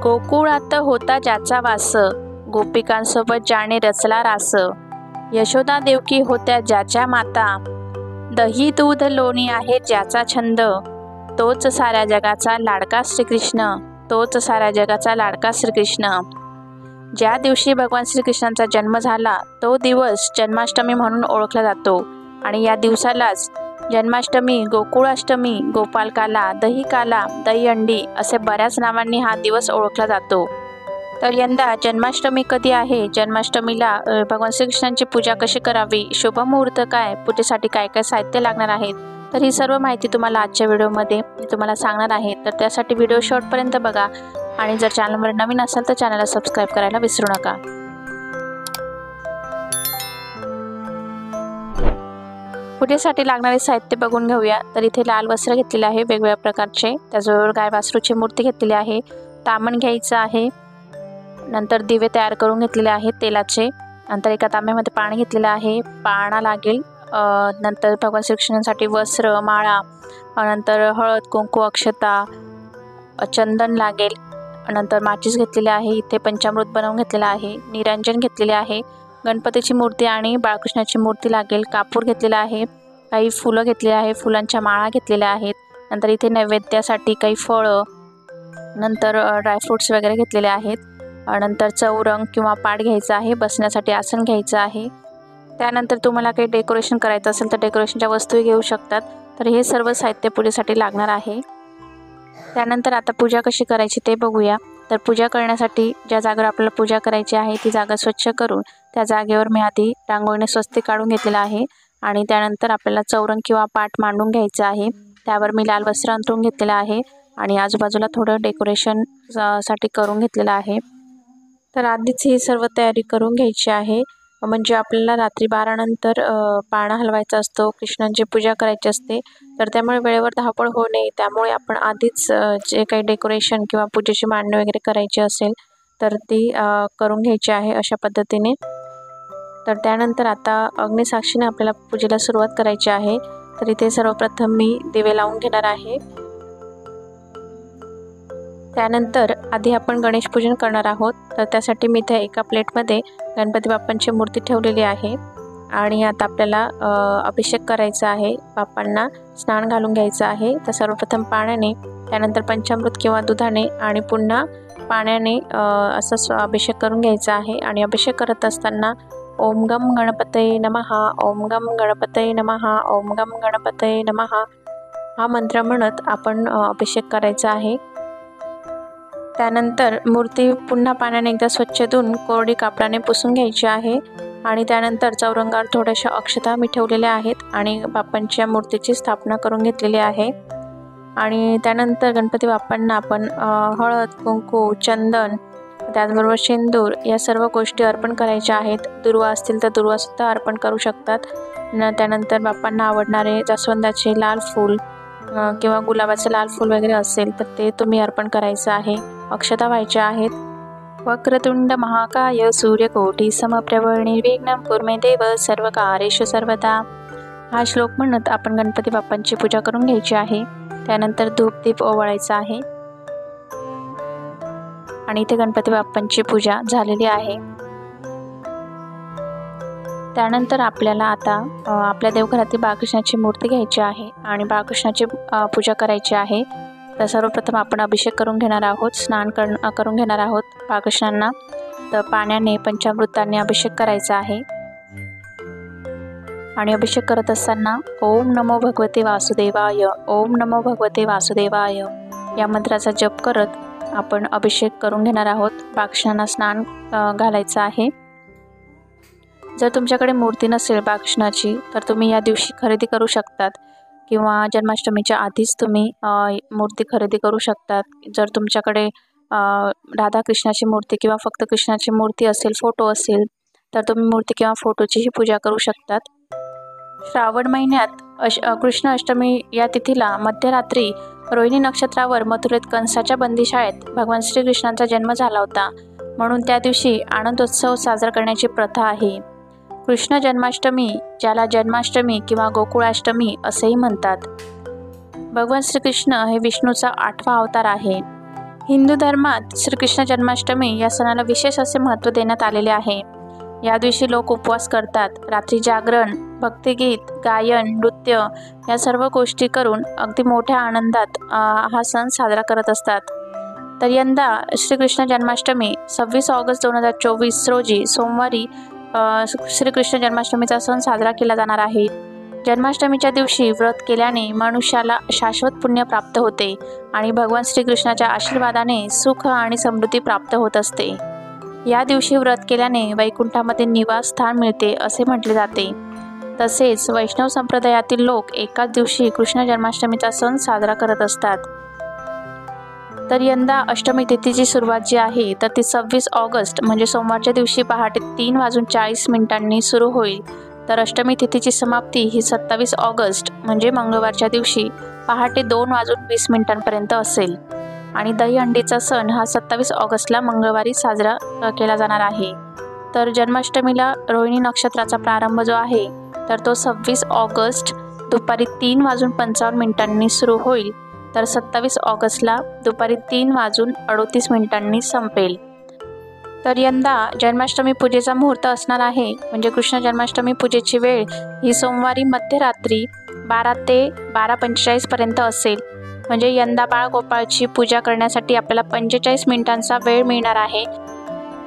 गोकुळात होता ज्याचा वास, गोपिकांसोबत ज्याने रचला रास. यशोदा देवकी होत्या ज्याच्या माता, दही दूध लोणी आहे ज्याचा छंद. तोच साऱ्या जगाचा लाडका श्रीकृष्ण, तोच साऱ्या जगाचा लाडका श्रीकृष्ण. ज्या दिवशी भगवान श्रीकृष्णांचा जन्म झाला तो दिवस जन्माष्टमी म्हणून ओळखला जातो आणि या दिवसालाच जन्माष्टमी, गोकुळाष्टमी, गोपालकाला, दही काला, दही अंडी असे बऱ्याच नावांनी हा दिवस ओळखला जातो. तर यंदा जन्माष्टमी कधी आहे, जन्माष्टमीला भगवान श्रीकृष्णांची पूजा कशी करावी, शुभ मुहूर्त काय, पूजेसाठी काय काय साहित्य लागणार आहेत, तर ही सर्व माहिती तुम्हाला आजच्या व्हिडिओमध्ये मी तुम्हाला सांगणार आहे. तर त्यासाठी व्हिडिओ शेवटपर्यंत बघा आणि जर चॅनलवर नवीन असाल तर चॅनलला सबस्क्राईब करायला विसरू नका. पूजेसाठी लागणारे साहित्य बघून घेऊया. तर इथे लाल वस्त्र घेतलेले आहे वेगवेगळ्या प्रकारचे, त्याचबरोबर गाय वासरूची मूर्ती घेतलेली आहे, तामण घ्यायचं आहे, नंतर दिवे तयार करून घेतलेले आहेत तेलाचे, नंतर एका तांब्यामध्ये पाणी घेतलेलं आहे, पाळणा लागेल, नंतर भगवान श्रीकृष्णांसाठी वस्त्र, माळा, नंतर हळद, कुंकू, अक्षता, चंदन लागेल, नंतर माचीस घेतलेली आहे, इथे पंचामृत बनवून घेतलेलं आहे, निरंजन घेतलेले आहे, गणपतीची मूर्ती आणि बाळकृष्णाची मूर्ती लागेल, कापूर घेतलेला आहे, काही फुलं घेतलेली आहे, फुलांच्या माळा घेतलेल्या आहेत, नंतर इथे नैवेद्यासाठी काही फळं, नंतर ड्रायफ्रूट्स वगैरे घेतलेले आहेत, नंतर चौरंग किंवा पाट घ्यायचा आहे, बसण्यासाठी आसन घ्यायचं आहे. त्यानंतर तुम्हाला काही डेकोरेशन करायचं असेल तर डेकोरेशनच्या वस्तूही घेऊ शकतात. तर हे सर्व साहित्य पूजेसाठी लागणार आहे. त्यानंतर आता पूजा कशी करायची ते बघूया. तर पूजा करण्यासाठी ज्या जागेवर आपल्याला पूजा करायची आहे ती जागा स्वच्छ करून त्या जागेवर मी आधी रांगोळीने स्वस्तिक काढून घेतलेला आहे आणि त्यानंतर आपल्याला चौरंग किंवा पाट मांडून घ्यायचं आहे. त्यावर मी लाल वस्त्र अंथरून घेतलेलं आहे आणि आजूबाजूला थोडं डेकोरेशन साठी करून घेतलेलं आहे. तर आधीच ही सर्व तयारी करून घ्यायची आहे, म्हणजे आपल्याला रात्री 12 नंतर पाळणा हलवायचा असतो, कृष्णांची पूजा करायची असते. तर त्यामुळे वेळेवर धावपळ होऊ नये त्यामुळे आपण आधीच जे काही डेकोरेशन किंवा पूजेची मांडणी वगैरे करायची असेल तर ती करून घ्यायची आहे अशा पद्धतीने. तर त्यानंतर आता अग्निसाक्षीने आपल्याला पूजेला सुरुवात करायची आहे. तर इथे सर्वप्रथम मी दिवे लावून घेणार आहे. त्यानंतर आधी आपण गणेश पूजन करणार आहोत. तर त्यासाठी मी इथे एका प्लेटमध्ये गणपती बाप्पांची मूर्ती ठेवलेली आहे आणि आता आपल्याला अभिषेक करायचा आहे, बाप्पांना स्नान घालून घ्यायचं आहे. तर सर्वप्रथम पाण्याने, त्यानंतर पंचामृत किंवा दुधाने आणि पुन्हा पाण्याने असं अभिषेक करून घ्यायचा आहे. आणि अभिषेक करत असताना ओम गम गणपतये नमः, ओम गम गणपतये नमः, ओम गम गणपतये नमः हा मंत्र म्हणत आपण अभिषेक करायचा आहे. त्यानंतर मूर्ती पुन्हा पाण्याने एकदा स्वच्छ धुवून कोरडी कापडाने पुसून घ्यायची आहे आणि त्यानंतर चौरंगावर थोड्याशा अक्षता मी ठेवलेल्या आहेत आणि बाप्पांच्या मूर्तीची स्थापना करून घेतलेली आहे. आणि त्यानंतर गणपती बाप्पांना आपण हळद, कुंकू, चंदन, त्याचबरोबर शेंदूर या सर्व गोष्टी अर्पण करायच्या आहेत. दुर्वा असतील तर दुर्वासुद्धा अर्पण करू शकतात. त्यानंतर बाप्पांना आवडणारे जास्वंदाचे लाल फूल किंवा गुलाबाचे लाल फूल वगैरे असेल तर ते तुम्ही अर्पण करायचं आहे. अक्षता व्हायच्या आहेत. वक्रतुंड महाकाय सूर्यकोटी समप्रभ निर्विघ्नं कुर्मे देव सर्वकार्येषु सर्वदा हा श्लोक म्हणत आपण गणपती बाप्पांची पूजा करून घ्यायची आहे. त्यानंतर धूप दीप ओवाळायचा आहे आणि इथे गणपती बाप्पांची पूजा झालेली आहे. त्यानंतर आपल्याला आता आपल्या देवघरातील बाळकृष्णाची मूर्ती घ्यायची आहे आणि बाळकृष्णाची पूजा करायची आहे. तर सर्वप्रथम आपण अभिषेक करून घेणार आहोत, स्नान करून घेणार आहोत बाळकृष्णांना. तर पाण्याने, पंचामृताने अभिषेक करायचा आहे आणि अभिषेक करत असताना ओम नमो भगवते वासुदेवाय, ओम नमो भगवते वासुदेवाय या मंत्राचा जप करत आपण अभिषेक करून घेणार आहोत. बाळकृष्णांना स्नान घालायचं आहे. जर तुमच्याकडे मूर्ती नसेल बाळकृष्णाची तर तुम्ही या दिवशी खरेदी करू शकतात किंवा जन्माष्टमीच्या आधीच तुम्ही मूर्ती खरेदी करू शकतात. जर तुमच्याकडे राधाकृष्णाची मूर्ती किंवा फक्त कृष्णाची मूर्ती असेल, फोटो असेल तर तुम्ही मूर्ती किंवा फोटोचीही पूजा करू शकतात. श्रावण महिन्यात कृष्ण अष्टमी या तिथीला मध्यरात्री रोहिणी नक्षत्रावर मथुरेत कंसाच्या बंदीशाळेत भगवान श्रीकृष्णांचा जन्म झाला होता, म्हणून त्या दिवशी आनंदोत्सव साजरा करण्याची प्रथा आहे. कृष्ण जन्माष्टमी, ज्याला जन्माष्टमी किंवा गोकुळाष्टमी असेही म्हणतात. भगवान श्रीकृष्ण हे विष्णूचा 8वा अवतार आहे. हिंदू धर्मात श्रीकृष्ण जन्माष्टमी या सणाला विशेष असे महत्त्व देण्यात आलेले आहे. या दिवशी लोक उपवास करतात, रात्री जागरण, भक्तिगीत, गायन, नृत्य या सर्व गोष्टी करून अगदी मोठ्या आनंदात हा सण साजरा करत असतात. तर यंदा श्रीकृष्ण जन्माष्टमी 26 ऑगस्ट 2024 रोजी सोमवारी श्रीकृष्ण जन्माष्टमीचा सण साजरा केला जाणार आहे. जन्माष्टमीच्या दिवशी व्रत केल्याने मनुष्याला शाश्वत पुण्य प्राप्त होते आणि भगवान श्रीकृष्णाच्या आशीर्वादाने सुख आणि समृद्धी प्राप्त होत असते. या दिवशी व्रत केल्याने वैकुंठामध्ये निवास स्थान मिळते असे म्हटले जाते. तसेच वैष्णव संप्रदायातील लोक एकाच दिवशी कृष्ण जन्माष्टमीचा सण साजरा करत असतात. तर यंदा अष्टमी तिथीची सुरुवात जी आहे तर ती 26 ऑगस्ट म्हणजे सोमवारच्या दिवशी पहाटे 3:40 सुरू होईल. तर अष्टमी तिथीची समाप्ती ही 27 ऑगस्ट म्हणजे मंगळवारच्या दिवशी पहाटे 2:20 असेल. आणि दहीहंडीचा सण हा 27 ऑगस्टला मंगळवारी साजरा केला जाणार आहे. तर जन्माष्टमीला रोहिणी नक्षत्राचा प्रारंभ जो आहे तर तो 26 ऑगस्ट दुपारी 3:55 सुरू होईल. तर 27 ऑगस्टला दुपारी 3:38 संपेल. तर यंदा जन्माष्टमी पूजेचा मुहूर्त असणार आहे म्हणजे कृष्ण जन्माष्टमी पूजेची वेळ ही सोमवारी मध्यरात्री 12 ते 12:45 असेल. म्हणजे यंदा बाळगोपाळची पूजा करण्यासाठी आपल्याला 45 मिनिटांचा वेळ मिळणार आहे.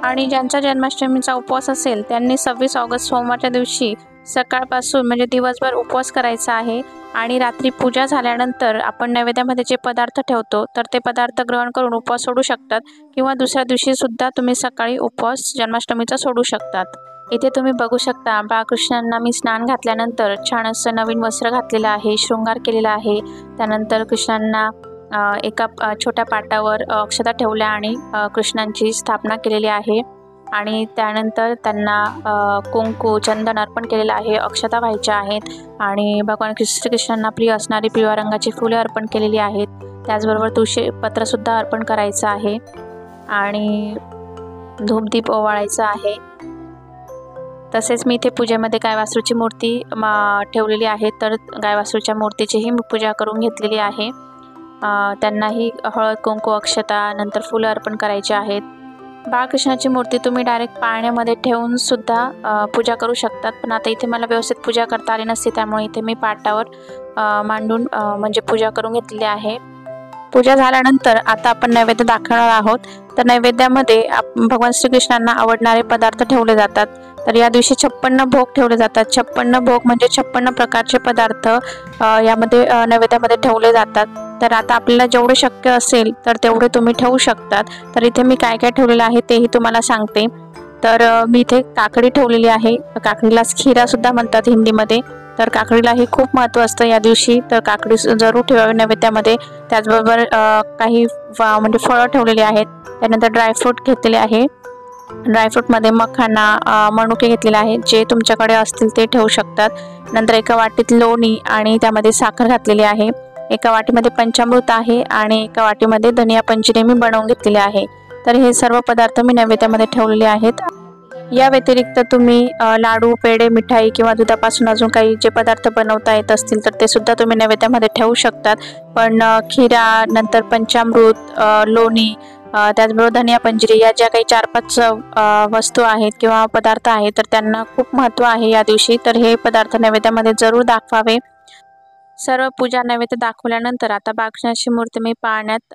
आणि ज्यांचा जन्माष्टमीचा उपवास असेल त्यांनी 26 ऑगस्ट सोमवारच्या दिवशी सकाळपासून म्हणजे दिवसभर उपवास करायचा आहे. आणि रात्री पूजा झाल्यानंतर आपण नैवेद्यामध्ये जे पदार्थ ठेवतो तर ते पदार्थ ग्रहण करून उपवास सोडू शकतात किंवा दुसऱ्या दिवशी सुद्धा तुम्ही सकाळी उपवास जन्माष्टमीचा सोडू शकतात. इथे तुम्ही बघू शकता बाळकृष्णांना मी स्नान घातल्यानंतर छान असं नवीन वस्त्र घातलेलं आहे, शृंगार केलेला आहे. त्यानंतर कृष्णांना एका छोट्या पाटावर अक्षता ठेवल्या आणि कृष्णांची स्थापना केलेली आहे. आणि त्यानंतर त्यांना कुंकू चंदन अर्पण केलेलं आहे, अक्षता व्हायच्या आहेत. आणि भगवान श्रीकृष्णांना प्रिय असणारी पिवळ्या रंगाची फुले अर्पण केलेली आहेत. त्याचबरोबर तुळशी पत्रसुद्धा अर्पण करायचं आहे आणि धूपदीप ओवाळायचा आहे. तसेच मी इथे पूजेमध्ये गायवासरूची मूर्ती ठेवलेली आहे. तर गायवासरूच्या मूर्तीचीही मी पूजा करून घेतलेली आहे. त्यांनाही हळद कुंकू अक्षता नंतर फुलं अर्पण करायची आहेत. बाळकृष्णाची मूर्ती तुम्ही डायरेक्ट पाळण्यामध्ये ठेवून सुद्धा पूजा करू शकतात. पण आता इथे मला व्यवस्थित पूजा करता आली नसते त्यामुळे इथे मी पाटावर मांडून म्हणजे पूजा करून घेतलेली आहे. पूजा झाल्यानंतर आता आपण नैवेद्य दाखवणार आहोत. तर नैवेद्यामध्ये भगवान श्रीकृष्णांना आवडणारे पदार्थ ठेवले जातात. तर या दिवशी 56 भोग ठेवले जातात. 56 भोग म्हणजे 56 प्रकारचे पदार्थ यामध्ये नैवेद्यामध्ये ठेवले जातात. तर आता आपल्याला जेवढे शक्य असेल तर तेवढे तुम्ही ठेवू शकतात. तर इथे मी काय काय ठेवलेलं आहे तेही तुम्हाला सांगते. तर मी इथे काकडी ठेवलेली आहे. काकडीला खिरासुद्धा म्हणतात हिंदीमध्ये. तर काकडीलाही खूप महत्त्व असतं या दिवशी. तर काकडी जरूर ठेवावी नैवेद्यामध्ये. त्याचबरोबर काही म्हणजे फळं ठेवलेली आहेत. त्यानंतर ड्रायफ्रूट घेतलेले आहे. ड्रायफ्रूटमध्ये मखाना मनुके घेतलेले आहेत. जे तुमच्याकडे असतील ते ठेवू शकतात. नंतर एका वाटीत लोणी आणि त्यामध्ये साखर घातलेली आहे. एका वाटीमध्ये पंचामृत आहे आणि एका वाटीमध्ये धनिया पंचनी मी बनवून घेतलेले आहे. तर हे सर्व पदार्थ मी नैवेद्यामध्ये ठेवलेले आहेत. या व्यतिरिक्त तुम्ही लाडू, पेढे, मिठाई किंवा दुधापासून अजून काही जे पदार्थ बनवता येत असतील तर ते सुद्धा तुम्ही नैवेद्यामध्ये ठेवू शकतात. पण खिरा नंतर पंचामृत, लोणी, त्याचबरोबर धनिया पंजरी या ज्या काही 4-5 वस्तू आहेत किंवा पदार्थ आहेत तर त्यांना खूप महत्त्व आहे या दिवशी. तर हे पदार्थ नैवेद्यामध्ये जरूर दाखवावे. सर्व पूजा नैवेद्य दाखवल्यानंतर आता बाळकृष्णाची मूर्ती मी पाळण्यात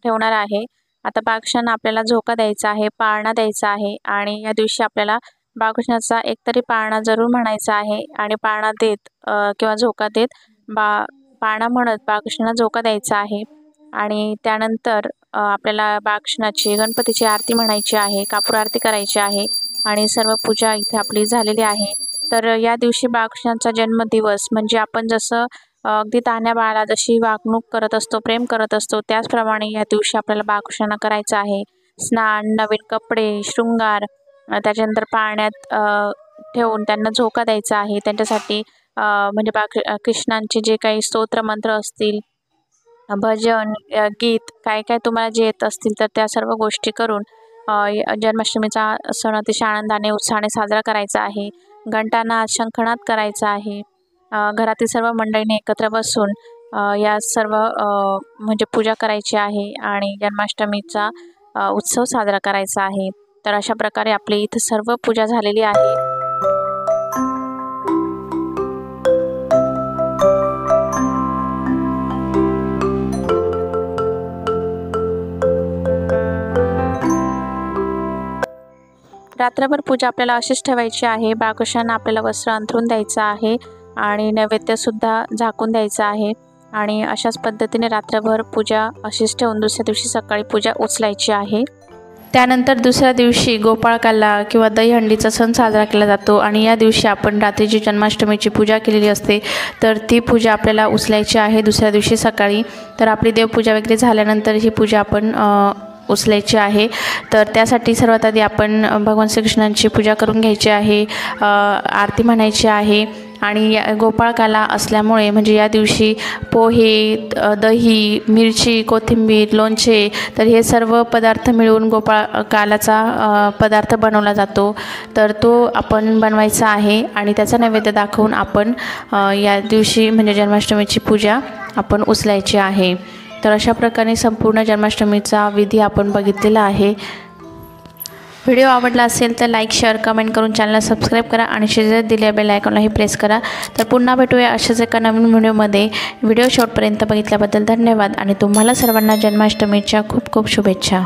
ठेवणार आहे. आता बाळकृष्णांना आपल्याला झोका द्यायचा आहे, पाळणा द्यायचा आहे. आणि या दिवशी आपल्याला बाळकृष्णाचा एकतरी पाळणा जरूर म्हणायचा आहे. आणि पाळणा देत किंवा झोका देत पाळणा म्हणत बाळकृष्णांना झोका द्यायचा आहे. आणि त्यानंतर आपल्याला बाळकृष्णाची गणपतीची आरती म्हणायची आहे, कापूर आरती करायची आहे. आणि सर्व पूजा इथे आपली झालेली आहे. तर या दिवशी बाळकृष्णांचा जन्मदिवस म्हणजे आपण जसं अगदी तान्ह्या बाळाला जशी वागणूक करत असतो, प्रेम करत असतो, त्याचप्रमाणे या दिवशी आपल्याला बाळकृष्णांना करायचं आहे. स्नान, नवीन कपडे, शृंगार, त्याच्यानंतर पाळण्यात ठेवून त्यांना झोका द्यायचा आहे. त्यांच्यासाठी म्हणजे कृष्णांचे जे काही स्तोत्र मंत्र असतील, भजन, गीत काय काय तुम्हाला जे येत असतील तर त्या सर्व गोष्टी करून जन्माष्टमीचा सण अतिशय आनंदाने उत्साहाने साजरा करायचा आहे. घंटानाद, शंखनाद करायचा आहे. घरातील सर्व मंडळीने एकत्र बसून या सर्व म्हणजे पूजा करायची आहे आणि जन्माष्टमीचा उत्सव साजरा करायचा आहे। तर अशा प्रकारे आपली इथं सर्व पूजा झालेली आहे। रात्रभर पूजा आपल्याला अशीच ठेवायची आहे। बाळकृष्णांना आपल्याला वस्त्र अंथरून द्यायचं आहे आणि नैवेद्यसुद्धा झाकून द्यायचं आहे आणि अशाच पद्धतीने रात्रभर पूजा अशीच ठेवून दुसऱ्या दिवशी सकाळी पूजा उचलायची आहे। त्यानंतर दुसऱ्या दिवशी गोपाळकाला किंवा दहीहंडीचा सण साजरा केला जातो आणि या दिवशी आपण रात्रीची जन्माष्टमीची पूजा केलेली असते, तर ती पूजा आपल्याला उचलायची आहे दुसऱ्या दिवशी सकाळी। तर आपली देवपूजा वगैरे झाल्यानंतर ही पूजा आपण उचलायची आहे। तर त्यासाठी सर्वात आधी आपण भगवान श्रीकृष्णांची पूजा करून घ्यायची आहे, आरती म्हणायची आहे आणि गोपाळकाला असल्यामुळे म्हणजे या दिवशी पोहे, दही, मिरची, कोथिंबीर, लोणचे तर हे सर्व पदार्थ मिळून गोपाळकालाचा पदार्थ बनवला जातो। तर तो आपण बनवायचा आहे आणि त्याचा नैवेद्य दाखवून आपण या दिवशी म्हणजे जन्माष्टमीची पूजा आपण उचलायची आहे। तर अशा प्रकारे संपूर्ण जन्माष्टमीचा विधी आपण बघितलेला आहे। व्हिडिओ आवडला असेल तर लाईक, शेअर, कमेंट करून चॅनलला सबस्क्राईब करा आणि शेजारी दिलेल्या बेल आयकॉनलाही प्रेस करा। तर पुन्हा भेटूया अशाच एका नवीन व्हिडिओमध्ये। व्हिडिओ शेवटपर्यंत बघितल्याबद्दल धन्यवाद आणि तुम्हाला सर्वांना जन्माष्टमीच्या खूप खूप शुभेच्छा।